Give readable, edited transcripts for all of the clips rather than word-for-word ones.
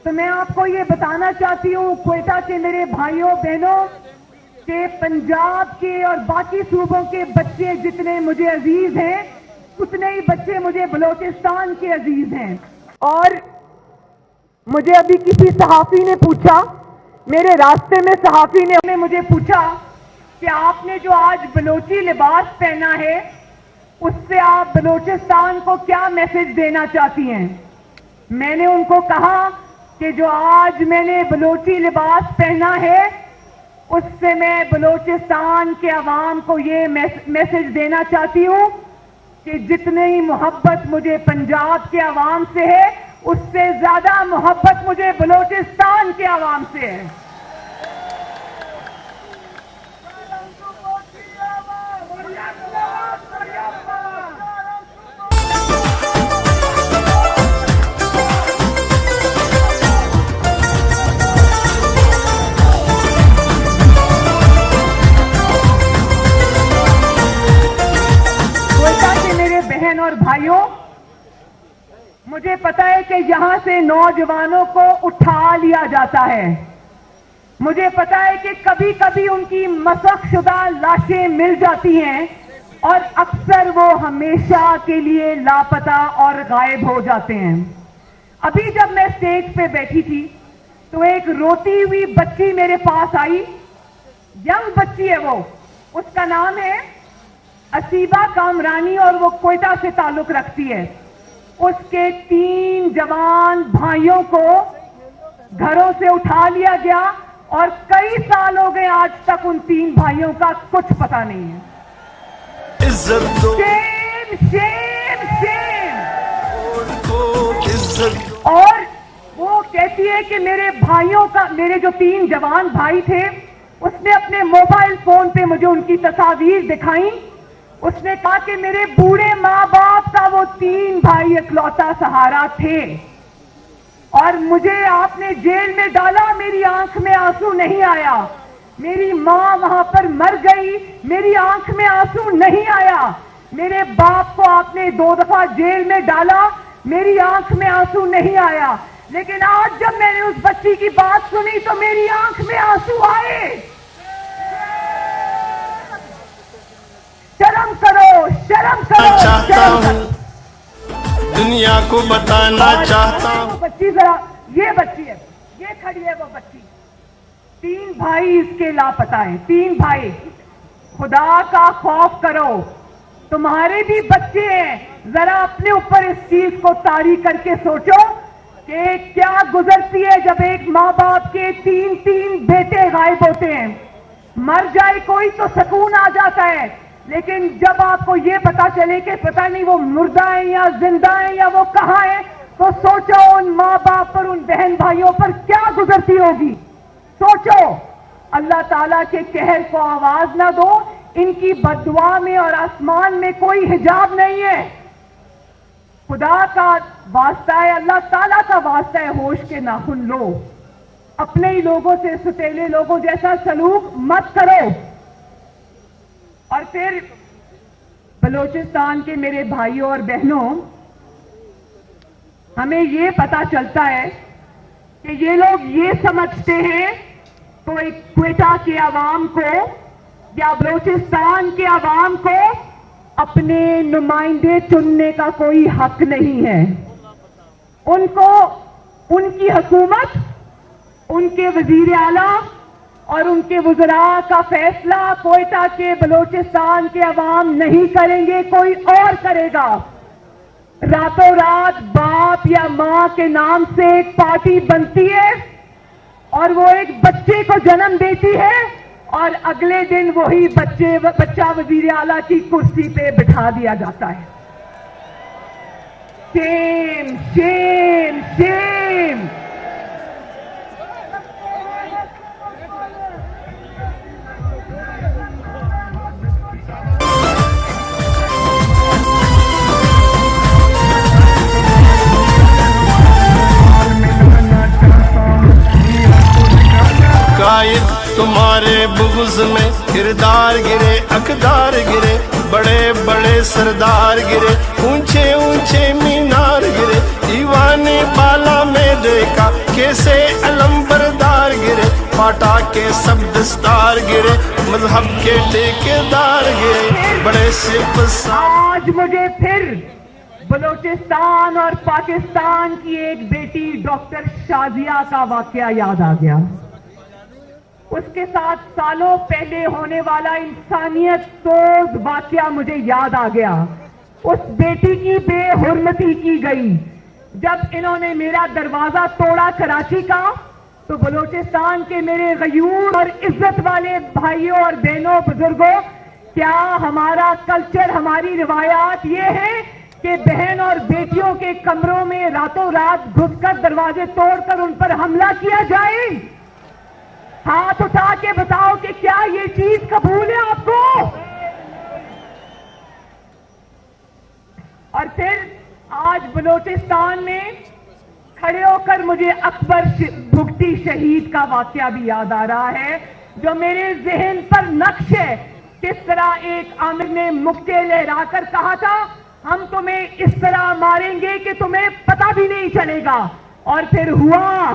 تو میں آپ کو یہ بتانا چاہتی ہوں کوئٹہ کے میرے بھائیوں بہنوں کہ پنجاب کے اور باقی صوبوں کے بچے جتنے مجھے عزیز ہیں اتنے ہی بچے مجھے بلوچستان کے عزیز ہیں. اور مجھے ابھی کسی صحافی نے پوچھا, میرے راستے میں صحافی نے مجھے پوچھا کہ آپ نے جو آج بلوچی لباس پہنا ہے اس سے آپ بلوچستان کو کیا میسج دینا چاہتی ہیں. میں نے ان کو کہا کہ جو آج میں نے بلوچی لباس پہنا ہے اس سے میں بلوچستان کے عوام کو یہ میسج دینا چاہتی ہوں کہ جتنی ہی محبت مجھے پنجاب کے عوام سے ہے اس سے زیادہ محبت مجھے بلوچستان کے عوام سے ہے. بہن اور بھائیوں, مجھے پتا ہے کہ یہاں سے نوجوانوں کو اٹھا لیا جاتا ہے. مجھے پتا ہے کہ کبھی کبھی ان کی مسخ شدہ لاشیں مل جاتی ہیں اور اکثر وہ ہمیشہ کے لیے لاپتہ اور غائب ہو جاتے ہیں. ابھی جب میں اسٹیج پہ بیٹھی تھی تو ایک روتی ہوئی بچی میرے پاس آئی. ینگ بچی ہے وہ, اس کا نام ہے اسیبہ کامرانی اور وہ کوئٹہ سے تعلق رکھتی ہے. اس کے 3 جوان بھائیوں کو گھروں سے اٹھا لیا گیا اور کئی سال ہو گئے آج تک ان 3 بھائیوں کا کچھ پتہ نہیں ہے. شیم شیم شیم. اور وہ کہتی ہے کہ میرے بھائیوں کا, میرے جو 3 جوان بھائی تھے اس نے اپنے موبائل فون پہ مجھے ان کی تصاویر دکھائیں. اس نے کہا کہ میرے بوڑھے ماں باپ کا وہ 3 بھائی اکلوتا سہارا تھے اور مجھے آپ نے جیل میں ڈالا, میری آنکھ میں آنسو نہیں آیا. میری ماں وہاں پر مر گئی, میری آنکھ میں آنسو نہیں آیا. میرے باپ کو آپ نے 2 دفعہ جیل میں ڈالا, میری آنکھ میں آنسو نہیں آیا. لیکن آج جب میں نے اس بچی کی بات سنی تو میری آنکھ میں آنسو آئے. شرم کرو, شرم کرو, شرم کرو. دنیا کو بتانا چاہتا ہوں. بچی ذرا, یہ بچی ہے, یہ کھڑی ہے وہ بچی. 3 بھائی اس کے لاپتہ ہیں, 3 بھائی. خدا کا خوف کرو, تمہارے بھی بچے ہیں, ذرا اپنے اوپر اس چیز کو طاری کر کے سوچو کہ کیا گزرتی ہے جب ایک ماں باپ کے 3 بیٹے غائب ہوتے ہیں. مر جائے کوئی تو سکون آ جاتا ہے, لیکن جب آپ کو یہ پتا چلے کہ پتہ نہیں وہ مردہ ہیں یا زندہ ہیں یا وہ کہاں ہیں تو سوچو ان ماں باپ پر, ان بہن بھائیوں پر کیا گزرتی ہوگی. سوچو, اللہ تعالیٰ کے قہر کو آواز نہ دو. ان کی بد دعا میں اور آسمان میں کوئی حجاب نہیں ہے. خدا کا واسطہ ہے, اللہ تعالیٰ کا واسطہ ہے, ہوش کے ناخن لو. اپنے ہی لوگوں سے ستیلے لوگوں جیسا سلوک مت کرو. اور پھر بلوچستان کے میرے بھائیوں اور بہنوں, ہمیں یہ پتا چلتا ہے کہ یہ لوگ یہ سمجھتے ہیں کوئٹہ کے عوام کو یا بلوچستان کے عوام کو اپنے نمائندے چننے کا کوئی حق نہیں ہے. ان کو ان کی حکومت, ان کے وزیر اعلیٰ اور ان کے وزراء کا فیصلہ کوئٹہ کے بلوچستان کے عوام نہیں کریں گے, کوئی اور کرے گا. راتوں رات باپ یا ماں کے نام سے ایک پارٹی بنتی ہے اور وہ ایک بچے کو جنم دیتی ہے اور اگلے دن وہی بچہ وزیر اعلیٰ کی کرسی پہ بٹھا دیا جاتا ہے. شیم شیم شیم. تمہارے بغض میں کردار گرے, اقدار گرے, بڑے بڑے سردار گرے, اونچے اونچے مینار گرے. دیوانے بالا میں دیکھا کیسے کے سب دستار گرے مذہب کے ٹھیکیدار گرے بڑے سپاہ آج مجھے پھر بلوچستان اور پاکستان کی ایک بیٹی ڈاکٹر شازیہ کا واقعہ یاد آ گیا. اس کے ساتھ سالوں پہلے ہونے والا انسانیت سوز واقعہ مجھے یاد آ گیا. اس بیٹی کی بے حرمتی کی گئی. جب انہوں نے میرا دروازہ توڑا کراچی کا تو بلوچستان کے میرے غیور اور عزت والے بھائیوں اور بہنوں بزرگوں، کیا ہمارا کلچر، ہماری روایات یہ ہے کہ بہن اور بیٹیوں کے کمروں میں راتوں رات گھس کر دروازے توڑ کر ان پر حملہ کیا جائے؟ ہاتھ اٹھا کے بتاؤ کہ کیا یہ چیز قبول ہے آپ کو؟ اور پھر آج بلوچستان میں کھڑے ہو کر مجھے اکبر بھگتی شہید کا واقعہ بھی یاد آ رہا ہے، جو میرے ذہن پر نقش ہے. کس طرح ایک عامر نے مکے لہرا کر کہا تھا ہم تمہیں اس طرح ماریں گے کہ تمہیں پتہ بھی نہیں چلے گا، اور پھر ہوا.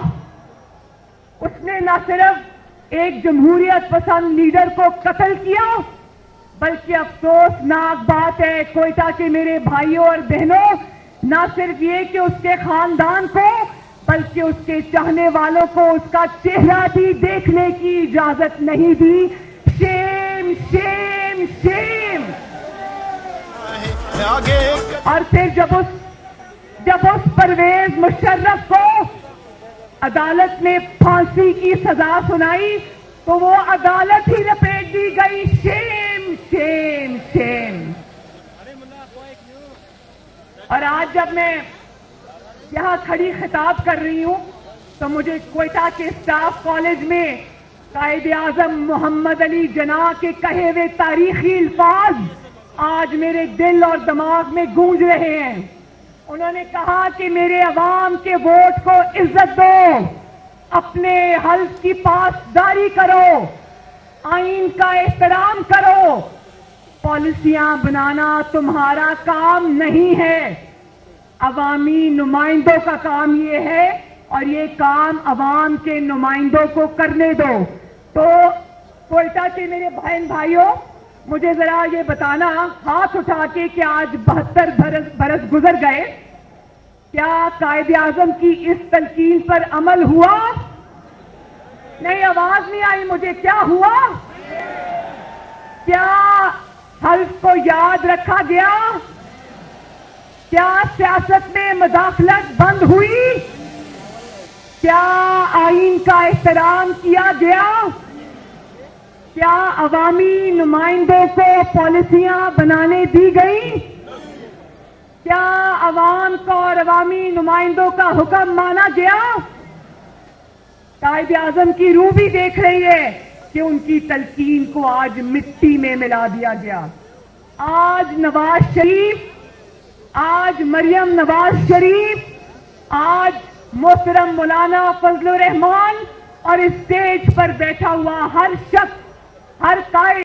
اس نے نہ صرف ایک جمہوریت پسند لیڈر کو قتل کیا، بلکہ افسوسناک بات ہے کوئٹہ کے میرے بھائیوں اور بہنوں، نہ صرف یہ کہ اس کے خاندان کو بلکہ اس کے چاہنے والوں کو اس کا چہرہ بھی دیکھنے کی اجازت نہیں دی. شیم شیم شیم. اور پھر جب اس پرویز مشرف کو عدالت نے پھانسی کی سزا سنائی تو وہ عدالت ہی لپیٹ دی گئی. شیم شیم شیم. اور آج جب میں یہاں کھڑی خطاب کر رہی ہوں تو مجھے کوئٹہ کے اسٹاف کالج میں قائد اعظم محمد علی جناح کے کہے ہوئے تاریخی الفاظ آج میرے دل اور دماغ میں گونج رہے ہیں. انہوں نے کہا کہ میرے عوام کے ووٹ کو عزت دو، اپنے حلف کی پاسداری کرو، آئین کا احترام کرو. پالیسیاں بنانا تمہارا کام نہیں ہے، عوامی نمائندوں کا کام یہ ہے، اور یہ کام عوام کے نمائندوں کو کرنے دو. تو کوئٹہ کے میرے بہن بھائیوں، مجھے ذرا یہ بتانا ہاتھ اٹھا کے کہ آج 72 برس گزر گئے، کیا قائد اعظم کی اس تلقین پر عمل ہوا؟ نہیں، آواز نہیں آئی مجھے. کیا ہوا؟ کیا حلف کو یاد رکھا گیا؟ کیا سیاست میں مداخلت بند ہوئی؟ کیا آئین کا احترام کیا گیا؟ کیا عوامی نمائندوں کو پالیسیاں بنانے دی گئی؟ کیا عوام کو اور عوامی نمائندوں کا حکم مانا گیا؟ قائد اعظم کی روح بھی دیکھ رہی ہے کہ ان کی تلقین کو آج مٹی میں ملا دیا گیا. آج نواز شریف، آج مریم نواز شریف، آج محترم مولانا فضل الرحمان اور اسٹیج پر بیٹھا ہوا ہر شخص، ہر قائد